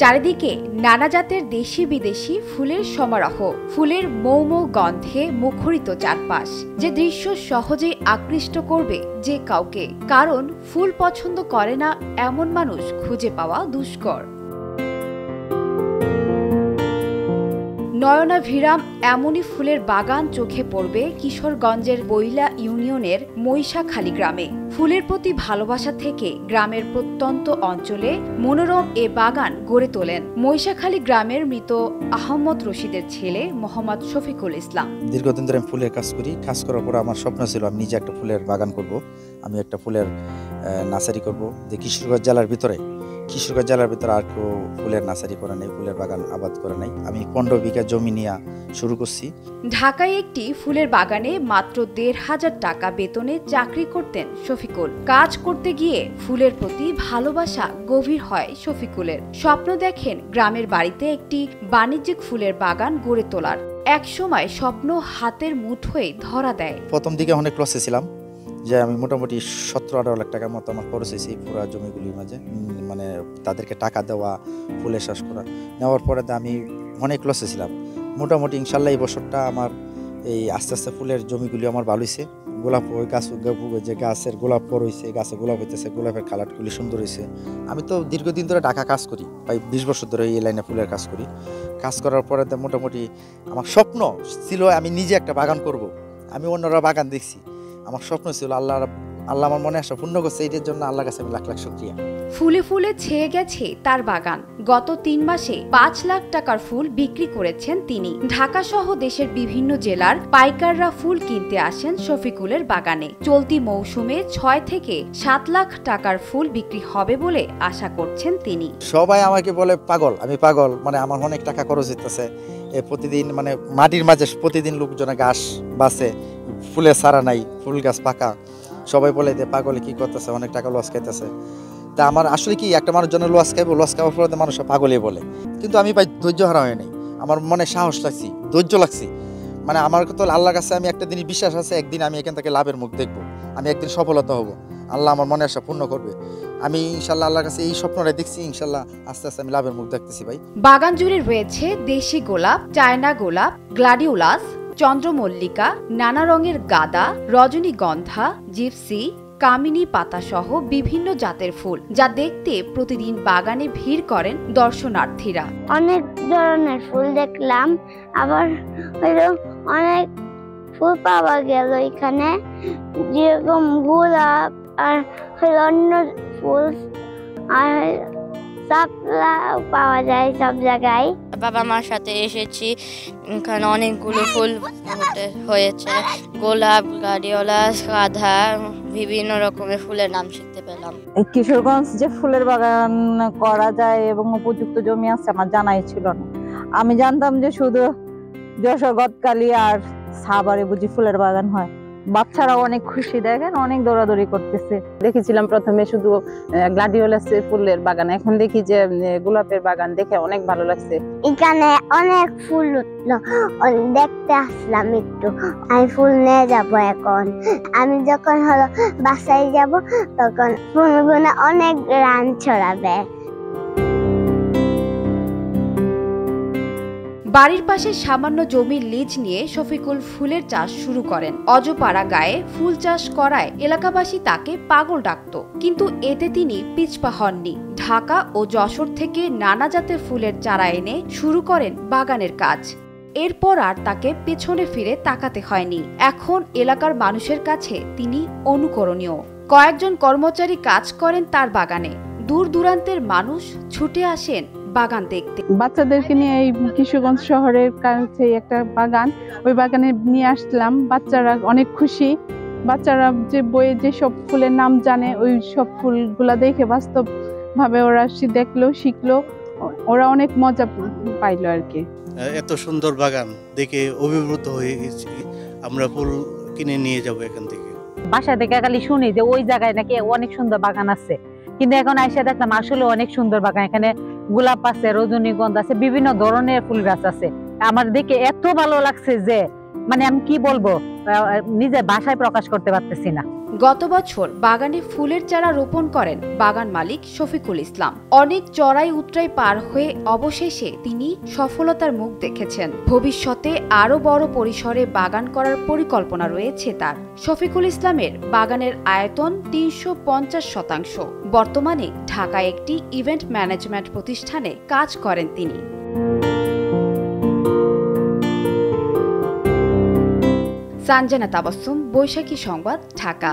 চারিদিকে নানা জাতের দেশি বিদেশি ফুলের সমারোহ, ফুলের মৌ মৌ গন্ধে মুখরিত চারপাশ, যে দৃশ্য সহজেই আকৃষ্ট করবে যে কাউকে, কারণ ফুল পছন্দ করে না এমন মানুষ খুঁজে পাওয়া দুষ্কর। নয়নাভিরাম এমনই ফুলের বাগান চোখে পড়বে কিশোরগঞ্জের বইলা ইউনিয়নের মৈশাখালী গ্রামে। ফুলের প্রতি ভালোবাসা থেকে গ্রামের প্রত্যন্ত অঞ্চলে মনোরম এ বাগান গড়ে তোলেন মৈশাখালী গ্রামের মৃত আহমদ রশিদের ছেলে মোহাম্মদ শফিকুল ইসলাম। দীর্ঘদিন ধরে আমি ফুলের কাজ করি। কাজ করার পর আমার স্বপ্ন ছিল আমি নিজে একটা ফুলের বাগান করব, আমি একটা ফুলের নার্সারি করব। যে কিশোরগঞ্জ জেলার ভিতরে আর কেউ ফুলের নার্সারি করে নাই, ফুলের বাগান আবাদ করে নাই। আমি 15 বিঘা জমি নিয়ে শুরু করছি। ঢাকায় একটি ফুলের বাগানে মাত্র 1,500 টাকা বেতনে চাকরি করতেন শফিকুল। কাজ করতে গিয়ে ফুলের প্রতি ভালোবাসা গভীর হয় শফিকুলের। স্বপ্ন দেখেন গ্রামের বাড়িতে একটি বাণিজ্যিক ফুলের বাগান গড়ে তোলার। এক সময় স্বপ্ন হাতের মুঠোয় ধরা দেয়। প্রথম দিকে অনেক লসে ছিলাম, যে আমি মোটামুটি 17-18 লাখ টাকার মতো আমার খরচ হয়েছে পুরো জমিগুলির মাঝে, মানে তাদেরকে টাকা দেওয়া, ফুলের চাষ করা। নেওয়ার পরে আমি অনেক লসে ছিলাম। মোটামুটি ইনশাল্লাহ এই বছরটা আমার এই আস্তে আস্তে ফুলের জমিগুলি আমার ভালো হয়েছে। গোলাপ ওই গাছ, যে গাছের গোলাপ পর হয়েছে, গাছে গোলাপ হইতেছে, গোলাপের কালারগুলি সুন্দর হয়েছে। আমি তো দীর্ঘদিন ধরে ঢাকা কাজ করি, প্রায় 20 বছর ধরে এই লাইনে ফুলের কাজ করি। কাজ করার পরে মোটামুটি আমার স্বপ্ন ছিল আমি নিজে একটা বাগান করব। আমি অন্যরা বাগান দেখছি, আমার স্বপ্ন ছিল, আল্লাহ আমার মনে আসা পূর্ণ করছে। এটার জন্য আল্লাহর কাছে আমি লাখ লাখ শুকরিয়া। ফুলে ফুলে ছেয়ে গেছে তার বাগান। গত 3 মাসে 5 লাখ টাকার ফুল বিক্রি করেছেন তিনি। ঢাকা সহ দেশের বিভিন্ন জেলার পাইকাররা ফুল কিনতে আসেন শফিকুলের বাগানে। চলতি মৌসুমে 6 থেকে 7 লাখ টাকার ফুল বিক্রি হবে বলে আশা করছেন তিনি। সবাই আমাকে বলে পাগল, আমি পাগল, মানে আমার অনেক টাকা খরচ হইতেছে। প্রতিদিন মানে মাটির মাঝে প্রতিদিন লোকজনে গাছ বাঁচে, ফুলের সারা নাই, ফুল গাছ পাকা। সবাই বলে যে পাগলে কি করতেছে, অনেক টাকা লস খাইতেছে। তা আমার আসলে কি, একটা মানুষ জন্য লস খাইবো, লস খাওয়ার পরে মানুষ পাগলই বলে। কিন্তু আমি ভাই ধৈর্য হারা হয় নাই, আমার মনে সাহস লাগছি, ধৈর্য লাগছি। মানে আমার তো আল্লাহর কাছে আমি একটা দিনই বিশ্বাস আছে, একদিন আমি এখান থেকে লাভের মুখ দেখবো, আমি একদিন সফলতা হব, আল্লাহ আমার মনে আশা পূর্ণ করবে। আমি ইনশাল্লাহ আল্লাহর কাছে এই স্বপ্নটা দেখছি, ইনশাল্লাহ আস্তে আস্তে আমি লাভের মুখ দেখতেছি ভাই। বাগান জুড়ে রয়েছে দেশি গোলাপ, চায়না গোলাপ, গ্লাডিওলাস, চন্দ্রমল্লিকা, নানা রঙের গাঁদা, রজনীগন্ধা, জিপসি, কামিনী পাতা সহ বিভিন্ন জাতের ফুল, যা দেখতে প্রতিদিন বাগানে ভিড় করেন দর্শনার্থীরা। অনেক ধরনের ফুল দেখলাম, আবার অনেক ফুল পাওয়া গেল এখানে, যেরকম গোলাপ আর অন্য ফুল আর শাপলা পাওয়া যায় সব জায়গায়। বাবা মার সাথে এসেছি, এখানে অনেকগুলো ফুল হয়েছে, গোলাপ, গ্লাডিওলাস, গাঁদা, বিভিন্ন রকমের ফুলের নাম শিখতে পেলাম। কিশোরগঞ্জ যে ফুলের বাগান করা যায় এবং উপযুক্ত জমি আছে আমার জানাই ছিল না। আমি জানতাম যে শুধু যশোর, গদখালি আর সাভারে বুঝি ফুলের বাগান হয়। বাচ্চারা অনেক খুশি, দেখেন অনেক দৌড়াদৌড়ি করতেছে। দেখেছিলাম প্রথমে শুধু গ্লাডিওলাস ফুলের বাগান, এখন দেখি যে গোলাপের বাগান, দেখে অনেক ভালো লাগছে। এখানে অনেক ফুল উঠলো, দেখতে আসলাম একটু। আমি ফুল নিয়ে যাব এখন। আমি যখন হলো বাসায় যাব তখন ফুলগুলো অনেক রান ছড়াবে। বাড়ির পাশে সামান্য জমির লিজ নিয়ে শফিকুল ফুলের চাষ শুরু করেন। অজপাড়া গায়ে ফুল চাষ করায় এলাকাবাসী তাকে পাগল ডাকত, কিন্তু এতে তিনি পিছপা হননি। ঢাকা ও যশোর থেকে নানা জাতের ফুলের চারা এনে শুরু করেন বাগানের কাজ। এরপর আর তাকে পেছনে ফিরে তাকাতে হয়নি। এখন এলাকার মানুষের কাছে তিনি অনুকরণীয়। কয়েকজন কর্মচারী কাজ করেন তার বাগানে। দূর দূরান্তের মানুষ ছুটে আসেন বাগান দেখতে। বাচ্চাদেরকে নিয়ে এই কিশোরগঞ্জ শহরের কাছে একটা বাগান, ওই বাগানে নিয়ে আসলাম। বাচ্চারা অনেক খুশি। বাচ্চারা যে বইয়ে যে সব ফুলের নাম জানে, ওই সব ফুলগুলা দেখে বাস্তব ভাবে ওরা দেখলো, শিখলো, ওরা অনেক মজা পাইলো আর কি। এত সুন্দর বাগান দেখে অভিভূত হয়ে গেছি। আমরা ফুল কিনে নিয়ে যাব এখান থেকে। বাসা থেকে খালি শুনি যে ওই জায়গায় নাকি অনেক সুন্দর বাগান আছে, কিন্তু এখন আইসা দেখলাম আসলে অনেক সুন্দর বাগান। এখানে গোলাপ আছে, রজনীগন্ধা আছে, বিভিন্ন ধরনের ফুল গাছ আছে। আমার দেখে এত ভালো লাগছে যে মানে আমি কি বলবো, নিজের ভাষায় প্রকাশ করতে পারতেছি না। গত বছর বাগানে ফুলের চারা রোপণ করেন বাগান মালিক শফিকুল ইসলাম। অনেক চড়াই উতরাই পার হয়ে অবশেষে তিনি সফলতার মুখ দেখেছেন। ভবিষ্যতে আরো বড় পরিসরে বাগান করার পরিকল্পনা রয়েছে তার। শফিকুল ইসলামের বাগানের আয়তন 350 শতাংশ। বর্তমানে ঢাকায় একটি ইভেন্ট ম্যানেজমেন্ট প্রতিষ্ঠানে কাজ করেন তিনি। সানজানা তাবাসসুম, বৈশাখী সংবাদ, ঢাকা।